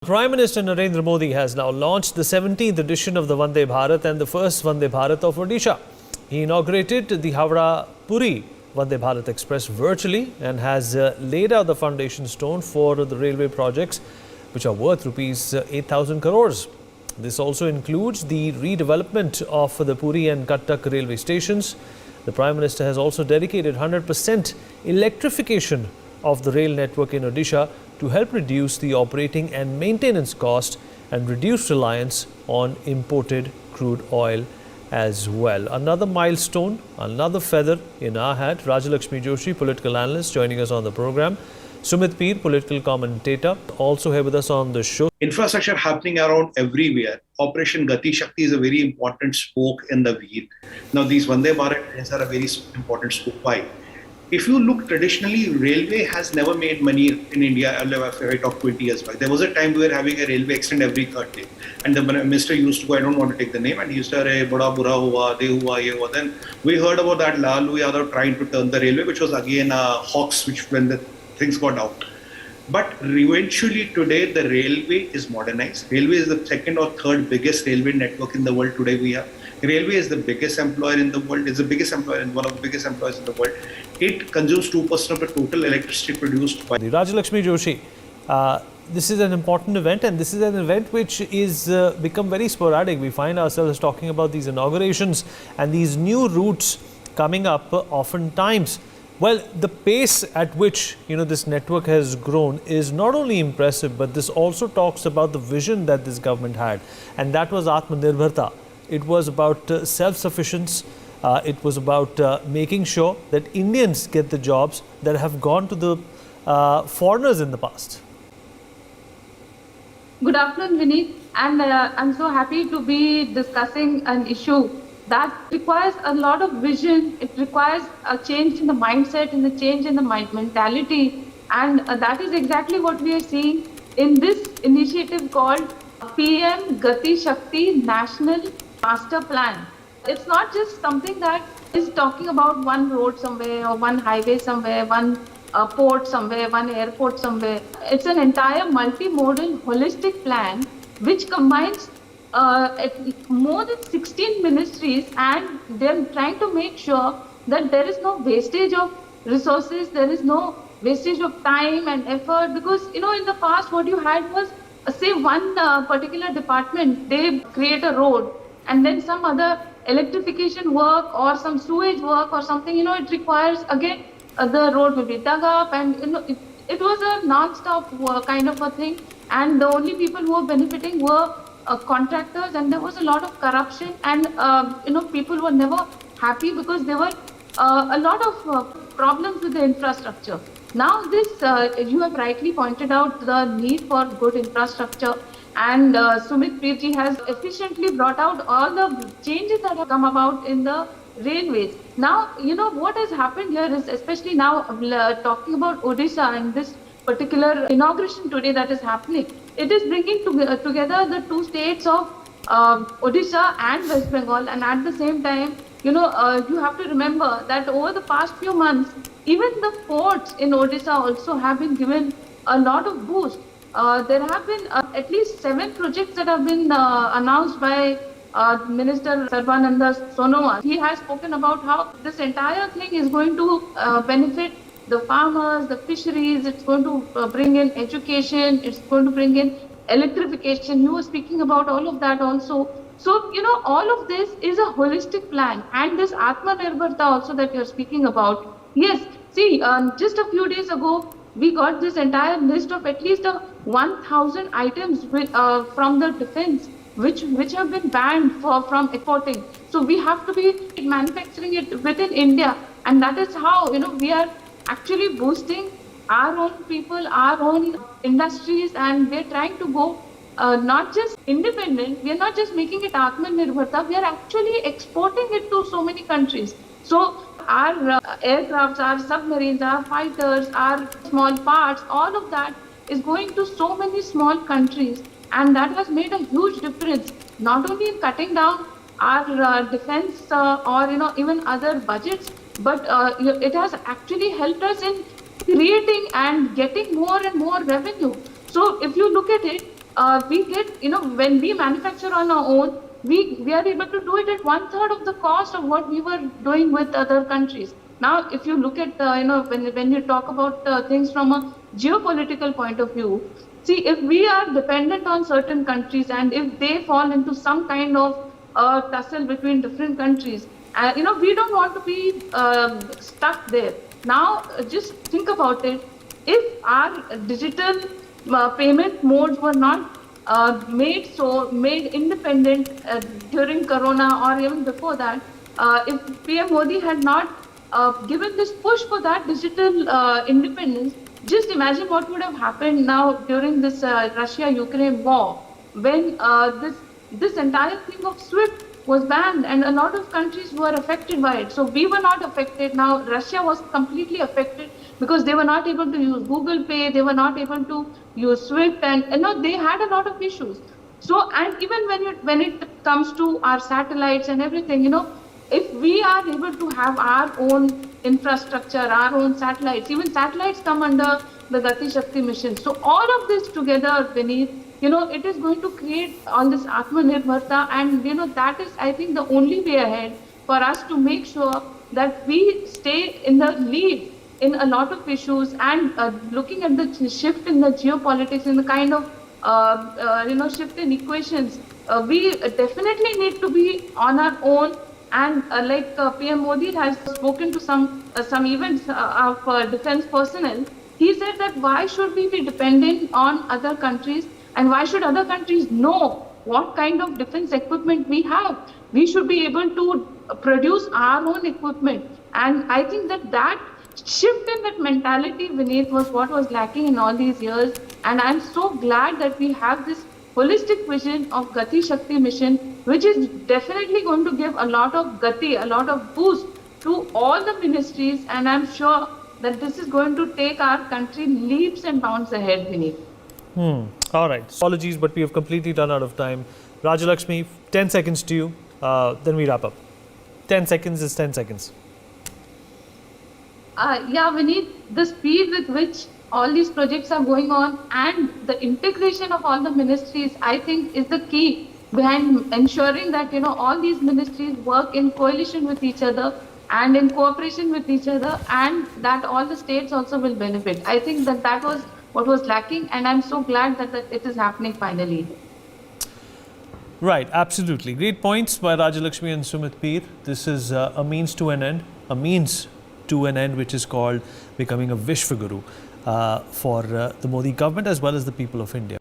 Prime Minister Narendra Modi has now launched the 17th edition of the Vande Bharat and the first Vande Bharat of Odisha. He inaugurated the Howrah-Puri Vande Bharat Express virtually and has laid out the foundation stone for the railway projects which are worth rupees 8,000 crores. This also includes the redevelopment of the Puri and Cuttack railway stations. The Prime Minister has also dedicated 100% electrification of the rail network in Odisha to help reduce the operating and maintenance cost and reduce reliance on imported crude oil as well. Another milestone, another feather in our hat. Rajalakshmi Joshi, political analyst, joining us on the program. Sumit Peer, political commentator, also here with us on the show. Infrastructure happening around everywhere. Operation Gati Shakti is a very important spoke in the wheel. Now, these Vande Bharat trains are a very important spoke. Why? If you look traditionally, railway has never made money in India. If I talk 20 years back, there was a time we were having a railway extend every third day, and the minister used to go. I don't want to take the name, and he used to say, "Bada bura hua, de hua, ye hua." Then we heard about that Lalu Yadav trying to turn the railway, which was again a hoax, which when the things got out. But eventually today the railway is modernized. Railway is the second or third biggest railway network in the world today we have. Railway is the biggest employer in the world. It's the biggest employer and one of the biggest employers in the world. It consumes 2% of the total electricity produced by Rajalakshmi Joshi, this is an important event, and this is an event which is become very sporadic. We find ourselves talking about these inaugurations and these new routes coming up oftentimes. Well, the pace at which this network has grown is not only impressive, but this also talks about the vision that this government had, and that was Atmanirbharta. It was about self-sufficiency. It was about making sure that Indians get the jobs that have gone to the foreigners in the past. Good afternoon, Vineet, and I'm so happy to be discussing an issue that requires a lot of vision. It requires a change in the mindset and a change in the mentality, and that is exactly what we are seeing in this initiative called PM Gati Shakti National Master Plan. It's not just something that is talking about one road somewhere or one highway somewhere, one port somewhere, one airport somewhere. It's an entire multimodal, holistic plan which combines more than 16 ministries, and they're trying to make sure that there is no wastage of resources, there is no wastage of time and effort, because in the past what you had was say one particular department, they create a road, and then some other electrification work or some sewage work or something, it requires again the road will be dug up, and it was a non-stop kind of a thing, and the only people who were benefiting were contractors, and there was a lot of corruption, and people were never happy because there were a lot of problems with the infrastructure. Now this, you have rightly pointed out the need for good infrastructure, and Sumit Peerji has efficiently brought out all the changes that have come about in the railways. Now, what has happened here is, especially now talking about Odisha and this particular inauguration today that is happening, it is bringing together the two states of Odisha and West Bengal, and at the same time, you have to remember that over the past few months, even the ports in Odisha also have been given a lot of boost. There have been at least 7 projects that have been announced by Minister Sarbananda Sonowal. He has spoken about how this entire thing is going to benefit the farmers, the fisheries. It's going to bring in education. It's going to bring in electrification. You were speaking about all of that also. So, all of this is a holistic plan. And this Atmanirbharta also that you're speaking about. Yes, see, just a few days ago, we got this entire list of at least 1,000 items from the defense which have been banned from exporting. So we have to be manufacturing it within India, and that is how we are actually boosting our own people, our own industries, and we're trying to go not just independent. We are not just making it Atmanirbharta. We are actually exporting it to so many countries. So our aircrafts, our submarines, our fighters, our small parts, all of that is going to so many small countries, and that has made a huge difference, not only in cutting down our defense or even other budgets, but it has actually helped us in creating and getting more and more revenue. So if you look at it, we get, when we manufacture on our own, we are able to do it at 1/3 of the cost of what we were doing with other countries. Now, if you look at, when you talk about things from a geopolitical point of view, see, if we are dependent on certain countries and if they fall into some kind of tussle between different countries, we don't want to be stuck there. Now, just think about it. If our digital payment modes were not made independent during Corona or even before that, if PM Modi had not given this push for that digital independence, just imagine what would have happened now during this Russia-Ukraine war, when this entire thing of SWIFT was banned and a lot of countries were affected by it. So we were not affected. Now Russia was completely affected because they were not able to use Google Pay, they were not able to use SWIFT, and they had a lot of issues. So, and even when it comes to our satellites and everything, if we are able to have our own infrastructure, our own satellites, even satellites come under the Gati Shakti mission. So all of this together, Vineet, it is going to create all this Atmanirbharta, and that is, I think, the only way ahead for us to make sure that we stay in the lead in a lot of issues, and looking at the shift in the geopolitics, in the kind of shift in equations, we definitely need to be on our own. And like PM Modi has spoken to some events of defense personnel, he said that why should we be dependent on other countries, and why should other countries know what kind of defense equipment we have? We should be able to produce our own equipment. And I think that shift in that mentality, Vineet, was what was lacking in all these years. And I'm so glad that we have this holistic vision of Gati Shakti mission, which is definitely going to give a lot of Gati, a lot of boost to all the ministries. And I'm sure that this is going to take our country leaps and bounds ahead, Vineet. All right. Apologies, but we have completely run out of time. Rajalakshmi, 10 seconds to you, then we wrap up. 10 seconds is 10 seconds. Vineet, the speed with which all these projects are going on and the integration of all the ministries, I think, is the key behind ensuring that, all these ministries work in coalition with each other and in cooperation with each other, and that all the states also will benefit. I think that was what was lacking, and I'm so glad that it is happening finally. Right, absolutely. Great points by Rajalakshmi and Sumit Peer. This is a means to an end, which is called becoming a Vishwaguru for the Modi government as well as the people of India.